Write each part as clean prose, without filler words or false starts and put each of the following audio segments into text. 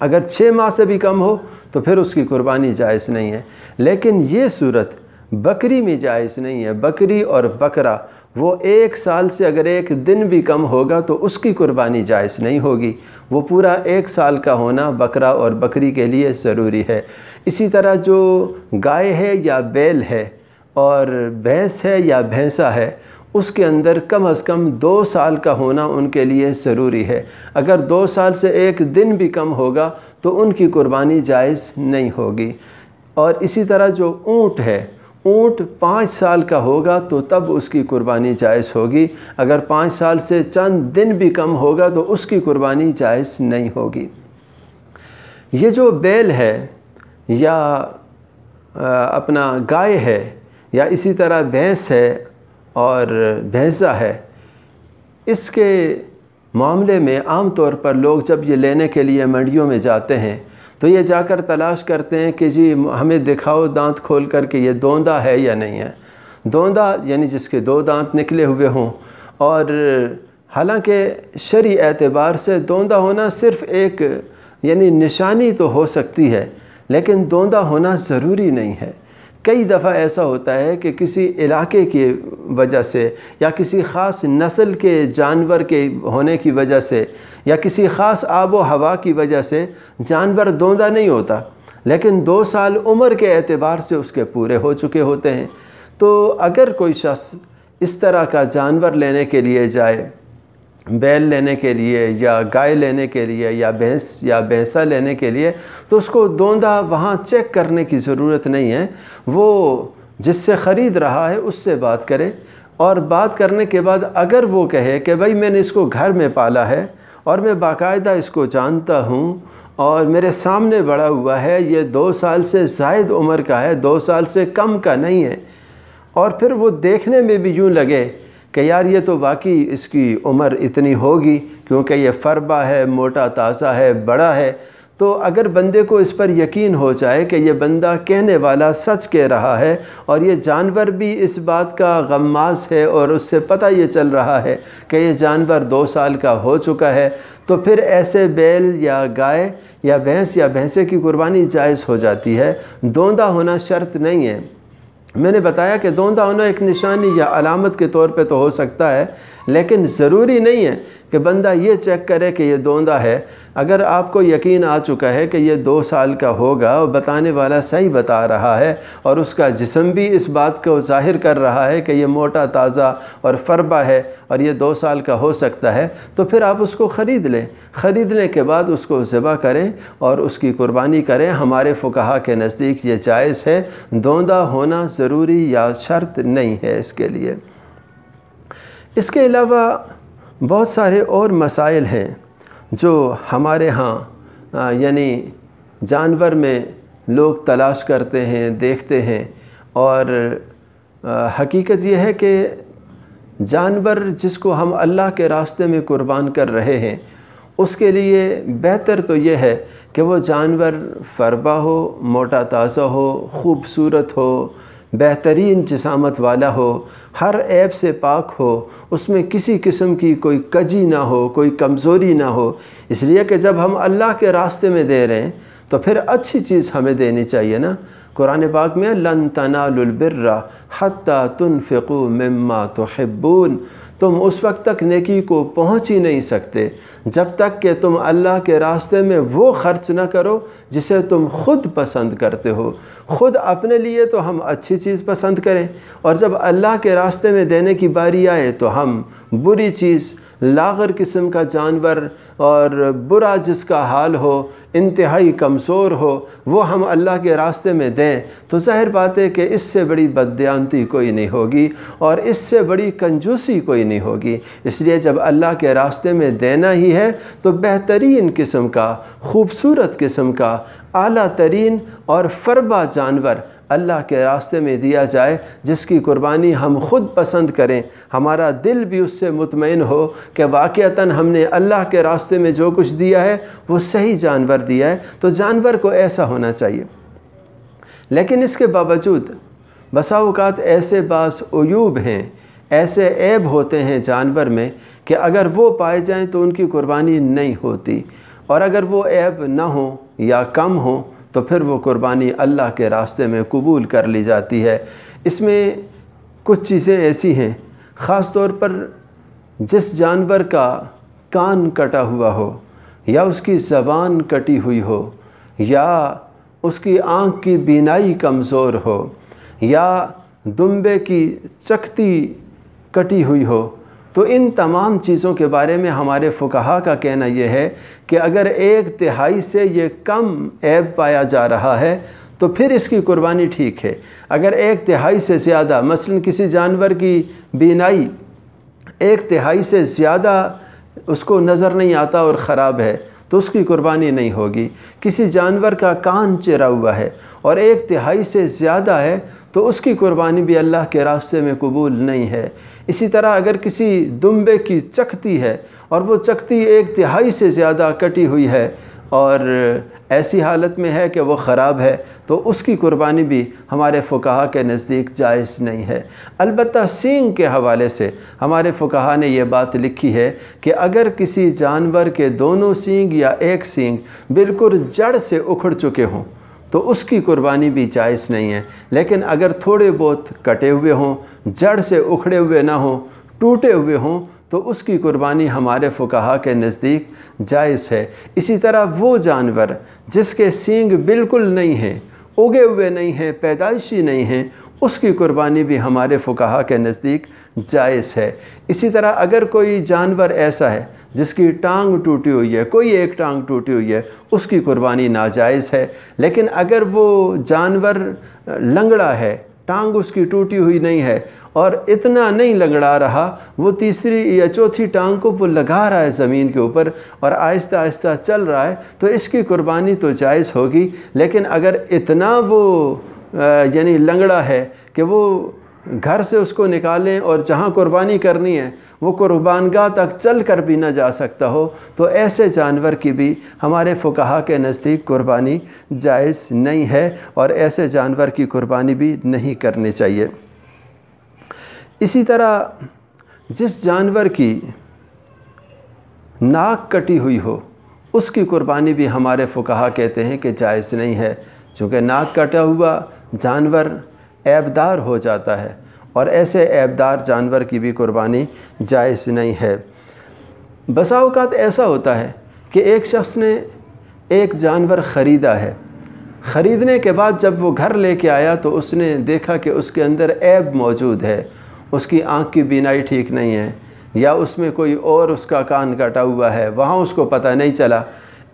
اگر 6 ماہ سے بھی کم ہو تو پھر اس کی قربانی جائز نہیں ہے۔ لیکن یہ صورت بکری میں جائز نہیں ہے۔ بکری اور بکرا وہ 1 سال سے اگر 1 دن بھی کم ہوگا تو اس کی قربانی جائز نہیں ہوگی۔ وہ پورا 1 سال کا ہونا بکرا اور بکری کے لیے ضروری ہے۔ اسی طرح جو گائے ہے یا بیل ہے اور بھینس ہے یا بھینسا ہے، اس کے اندر کم از کم 2 سال کا ہونا ان کے لیے ضروری ہے۔ اگر 2 سال سے 1 دن بھی کم ہوگا تو ان کی قربانی جائز نہیں ہوگی۔ اور اسی طرح جو اونٹ ہے، اونٹ 5 سال کا ہوگا تو تب اس کی قربانی جائز ہوگی۔ اگر 5 سال سے چند دن بھی کم ہوگا تو اس کی قربانی جائز نہیں ہوگی۔ یہ جو بیل ہے یا اپنا گائے ہے یا اسی طرح بھینس ہے اور بھینسا ہے، اس کے معاملے میں عام طور پر لوگ جب یہ لینے کے لیے منڈیوں میں جاتے ہیں تو یہ جا کر تلاش کرتے ہیں کہ جی ہمیں دکھاؤ دانت کھول کر کہ یہ دوندا ہے یا نہیں ہے۔ دوندا یعنی جس کے 2 دانت نکلے ہوئے ہوں، اور حالانکہ شرعی اعتبار سے دوندا ہونا صرف ایک یعنی نشانی تو ہو سکتی ہے، لیکن دوندا ہونا ضروری نہیں ہے۔ کئی دفعہ ایسا ہوتا ہے کہ کسی علاقے کی وجہ سے یا کسی خاص نسل کے جانور کے ہونے کی وجہ سے یا کسی خاص آب و ہوا کی وجہ سے جانور دوندا نہیں ہوتا، لیکن 2 سال عمر کے اعتبار سے اس کے پورے ہو چکے ہوتے ہیں۔ تو اگر کوئی شخص اس طرح کا جانور لینے کے لیے جائے، بیل لینے کے لیے یا گائے لینے کے لیے یا بھینس یا بھینسا لینے کے لیے، تو اس کو دوندا وہاں چیک کرنے کی ضرورت نہیں ہے۔ وہ جس سے خرید رہا ہے اس سے بات کرے، اور بات کرنے کے بعد اگر وہ کہے کہ بھائی میں نے اس کو گھر میں پالا ہے اور میں باقاعدہ اس کو جانتا ہوں اور میرے سامنے بڑا ہوا ہے، یہ 2 سال سے زائد عمر کا ہے، 2 سال سے کم کا نہیں ہے، اور پھر وہ دیکھنے میں بھی یوں لگے کہ یار یہ تو واقعی اس کی عمر اتنی ہوگی کیونکہ یہ فربا ہے، موٹا تازہ ہے، بڑا ہے، تو اگر بندے کو اس پر یقین ہو جائے کہ یہ بندہ کہنے والا سچ کہہ رہا ہے اور یہ جانور بھی اس بات کا غماز ہے اور اس سے پتہ یہ چل رہا ہے کہ یہ جانور 2 سال کا ہو چکا ہے، تو پھر ایسے بیل یا گائے یا بھینس یا بھینسے کی قربانی جائز ہو جاتی ہے۔ دوندا ہونا شرط نہیں ہے۔ میں نے بتایا کہ دوندا ہونا ایک نشانی یا علامت کے طور پہ تو ہو سکتا ہے، لیکن ضروری نہیں ہے کہ بندہ یہ چیک کرے کہ یہ دوندا ہے۔ اگر آپ کو یقین آ چکا ہے کہ یہ 2 سال کا ہوگا اور بتانے والا صحیح بتا رہا ہے اور اس کا جسم بھی اس بات کو ظاہر کر رہا ہے کہ یہ موٹا تازہ اور فربا ہے اور یہ 2 سال کا ہو سکتا ہے، تو پھر آپ اس کو خرید لیں۔ خریدنے کے بعد اس کو ذبح کریں اور اس کی قربانی کریں۔ ہمارے فقہا کے نزدیک یہ جائز ہے، دوندا ہونا ضروری یا شرط نہیں ہے اس کے لیے۔ اس کے علاوہ بہت سارے اور مسائل ہیں جو ہمارے ہاں یعنی جانور میں لوگ تلاش کرتے ہیں، دیکھتے ہیں، اور حقیقت یہ ہے کہ جانور جس کو ہم اللہ کے راستے میں قربان کر رہے ہیں اس کے لیے بہتر تو یہ ہے کہ وہ جانور فربا ہو، موٹا تازہ ہو، خوبصورت ہو، بہترین جسامت والا ہو، ہر عیب سے پاک ہو، اس میں کسی قسم کی کوئی کجی نہ ہو، کوئی کمزوری نہ ہو۔ اس لیے کہ جب ہم اللہ کے راستے میں دے رہے ہیں تو پھر اچھی چیز ہمیں دینی چاہیے نا۔ قرآن پاک میں لن تنالوا البر حتی تنفقوا مما تحبون، تم اس وقت تک نیکی کو پہنچ ہی نہیں سکتے جب تک کہ تم اللہ کے راستے میں وہ خرچ نہ کرو جسے تم خود پسند کرتے ہو۔ خود اپنے لیے تو ہم اچھی چیز پسند کریں، اور جب اللہ کے راستے میں دینے کی باری آئے تو ہم بری چیز، لاغر قسم کا جانور اور برا جس کا حال ہو، انتہائی کمزور ہو، وہ ہم اللہ کے راستے میں دیں، تو ظاہر بات ہے کہ اس سے بڑی بددیانتی کوئی نہیں ہوگی اور اس سے بڑی کنجوسی کوئی نہیں ہوگی۔ اس لیے جب اللہ کے راستے میں دینا ہی ہے تو بہترین قسم کا، خوبصورت قسم کا، اعلیٰ ترین اور فربا جانور اللہ کے راستے میں دیا جائے، جس کی قربانی ہم خود پسند کریں، ہمارا دل بھی اس سے مطمئن ہو کہ واقعتاً ہم نے اللہ کے راستے میں جو کچھ دیا ہے وہ صحیح جانور دیا ہے۔ تو جانور کو ایسا ہونا چاہیے۔ لیکن اس کے باوجود بسا اوقات ایسے بعض عیوب ہیں، ایسے عیب ہوتے ہیں جانور میں کہ اگر وہ پائے جائیں تو ان کی قربانی نہیں ہوتی۔ اور اگر وہ عیب نہ ہو یا کم ہو تو پھر وہ قربانی اللہ کے راستے میں قبول کر لی جاتی ہے۔ اس میں کچھ چیزیں ایسی ہیں، خاص طور پر جس جانور کا کان کٹا ہوا ہو یا اس کی زبان کٹی ہوئی ہو یا اس کی آنکھ کی بینائی کمزور ہو یا دمبے کی چکتی کٹی ہوئی ہو، تو ان تمام چیزوں کے بارے میں ہمارے فقہا کا کہنا یہ ہے کہ اگر 1/3 سے یہ کم عیب پایا جا رہا ہے تو پھر اس کی قربانی ٹھیک ہے۔ اگر 1/3 سے زیادہ، مثلا کسی جانور کی بینائی 1/3 سے زیادہ اس کو نظر نہیں آتا اور خراب ہے تو اس کی قربانی نہیں ہوگی۔ کسی جانور کا کان چرا ہوا ہے اور 1/3 سے زیادہ ہے تو اس کی قربانی بھی اللہ کے راستے میں قبول نہیں ہے۔ اسی طرح اگر کسی دمبے کی چکتی ہے اور وہ چکتی 1/3 سے زیادہ کٹی ہوئی ہے اور ایسی حالت میں ہے کہ وہ خراب ہے تو اس کی قربانی بھی ہمارے فقہا کے نزدیک جائز نہیں ہے۔ البتہ سینگ کے حوالے سے ہمارے فقہا نے یہ بات لکھی ہے کہ اگر کسی جانور کے دونوں سینگ یا ایک سینگ بالکل جڑ سے اکھڑ چکے ہوں تو اس کی قربانی بھی جائز نہیں ہے، لیکن اگر تھوڑے بہت کٹے ہوئے ہوں، جڑ سے اکھڑے ہوئے نہ ہوں، ٹوٹے ہوئے ہوں تو اس کی قربانی ہمارے فقہا کے نزدیک جائز ہے۔ اسی طرح وہ جانور جس کے سینگ بالکل نہیں ہیں، اگے ہوئے نہیں ہیں، پیدائشی نہیں ہیں، اس کی قربانی بھی ہمارے فقہا کے نزدیک جائز ہے۔ اسی طرح اگر کوئی جانور ایسا ہے جس کی ٹانگ ٹوٹی ہوئی ہے، کوئی ایک ٹانگ ٹوٹی ہوئی ہے، اس کی قربانی ناجائز ہے۔ لیکن اگر وہ جانور لنگڑا ہے، ٹانگ اس کی ٹوٹی ہوئی نہیں ہے اور اتنا نہیں لنگڑا رہا، وہ تیسری یا چوتھی ٹانگ کو وہ لگا رہا ہے زمین کے اوپر اور آہستہ آہستہ چل رہا ہے تو اس کی قربانی تو جائز ہوگی۔ لیکن اگر اتنا وہ یعنی لنگڑا ہے کہ وہ گھر سے اس کو نکالیں اور جہاں قربانی کرنی ہے وہ قربان گاہ تک چل کر بھی نہ جا سکتا ہو تو ایسے جانور کی بھی ہمارے فقہا کے نزدیک قربانی جائز نہیں ہے اور ایسے جانور کی قربانی بھی نہیں کرنی چاہیے۔ اسی طرح جس جانور کی ناک کٹی ہوئی ہو اس کی قربانی بھی ہمارے فقہا کہتے ہیں کہ جائز نہیں ہے، چونکہ ناک کٹا ہوا جانور عیبدار ہو جاتا ہے اور ایسے عیبدار جانور کی بھی قربانی جائز نہیں ہے۔ بسا اوقات ایسا ہوتا ہے کہ ایک شخص نے ایک جانور خریدا ہے، خریدنے کے بعد جب وہ گھر لے کے آیا تو اس نے دیکھا کہ اس کے اندر عیب موجود ہے، اس کی آنکھ کی بینائی ٹھیک نہیں ہے یا اس میں کوئی اور اس کا کان کٹا ہوا ہے، وہاں اس کو پتہ نہیں چلا۔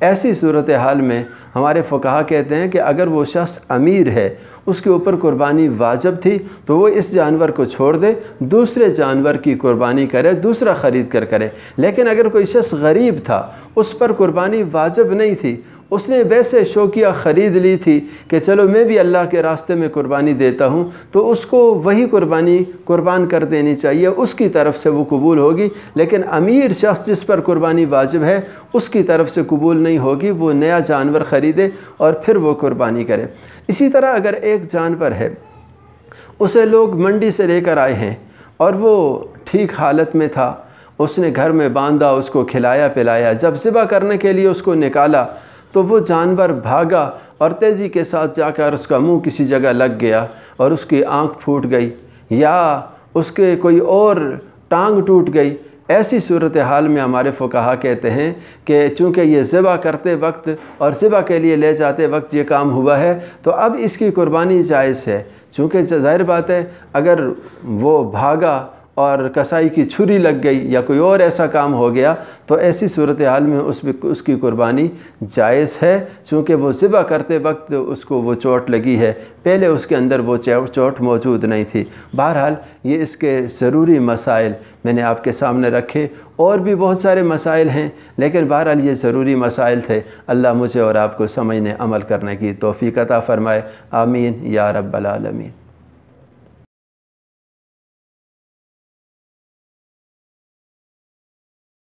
ایسی صورتحال میں ہمارے فقہا کہتے ہیں کہ اگر وہ شخص امیر ہے، اس کے اوپر قربانی واجب تھی تو وہ اس جانور کو چھوڑ دے، دوسرے جانور کی قربانی کرے، دوسرا خرید کر کرے۔ لیکن اگر کوئی شخص غریب تھا، اس پر قربانی واجب نہیں تھی، اس نے ویسے شوقیہ خرید لی تھی کہ چلو میں بھی اللہ کے راستے میں قربانی دیتا ہوں، تو اس کو وہی قربانی قربان کر دینی چاہیے، اس کی طرف سے وہ قبول ہوگی۔ لیکن امیر شخص جس پر قربانی واجب ہے اس کی طرف سے قبول نہیں ہوگی، وہ نیا جانور خریدے اور پھر وہ قربانی کرے۔ اسی طرح اگر ایک جانور ہے، اسے لوگ منڈی سے لے کر آئے ہیں اور وہ ٹھیک حالت میں تھا، اس نے گھر میں باندھا، اس کو کھلایا پلایا، جب ذبح کرنے کے لیے اس کو نکالا تو وہ جانور بھاگا اور تیزی کے ساتھ جا کر اس کا منہ کسی جگہ لگ گیا اور اس کی آنکھ پھوٹ گئی یا اس کے کوئی اور ٹانگ ٹوٹ گئی۔ ایسی صورتحال میں ہمارے فقہا کہتے ہیں کہ چونکہ یہ ذبح کرتے وقت اور ذبح کے لیے لے جاتے وقت یہ کام ہوا ہے تو اب اس کی قربانی جائز ہے، چونکہ ظاہر بات ہے اگر وہ بھاگا اور کسائی کی چھری لگ گئی یا کوئی اور ایسا کام ہو گیا تو ایسی صورتحال میں اس کی قربانی جائز ہے، چونکہ وہ ذبح کرتے وقت اس کو وہ چوٹ لگی ہے، پہلے اس کے اندر وہ چوٹ موجود نہیں تھی۔ بہرحال یہ اس کے ضروری مسائل میں نے آپ کے سامنے رکھے، اور بھی بہت سارے مسائل ہیں لیکن بہرحال یہ ضروری مسائل تھے۔ اللہ مجھے اور آپ کو سمجھنے عمل کرنے کی توفیق عطا فرمائے، آمین یا رب العالمین۔